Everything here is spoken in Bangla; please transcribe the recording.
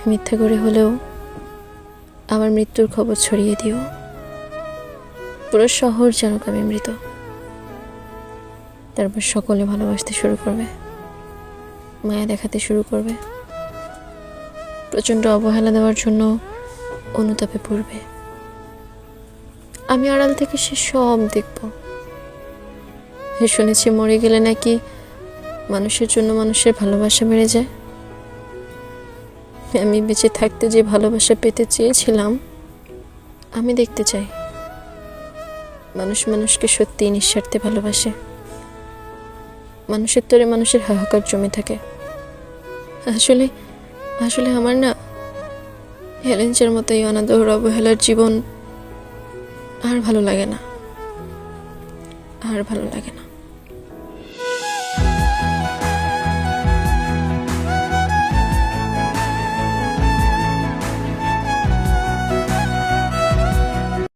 মিথ্যা করে হলেও আমার মৃত্যুর খবর ছড়িয়ে দিও। পুরো শহর জানুক আমি মৃত। তারপর সকলে ভালোবাসতে শুরু করবে, মায়া দেখাতে শুরু করবে, প্রচণ্ড অবহেলা দেওয়ার জন্য অনুতাপে পড়বে। আমি আড়াল থেকে সে সব দেখব। শুনেছি মরে গেলে নাকি মানুষের জন্য মানুষের ভালোবাসা বেড়ে যায়। আমি বেঁচে থাকতে যে ভালোবাসা পেতে চেয়েছিলাম, আমি দেখতে চাই মানুষ মানুষকে সত্যিই নিঃস্বার্থে ভালোবাসে। মানুষের তরে মানুষের হাহাকার জমে থাকে। আসলে আসলে আমার না হেলেঞ্চের মতো এই অনাদর অবহেলার জীবন আর ভালো লাগে না, আর ভালো লাগে না।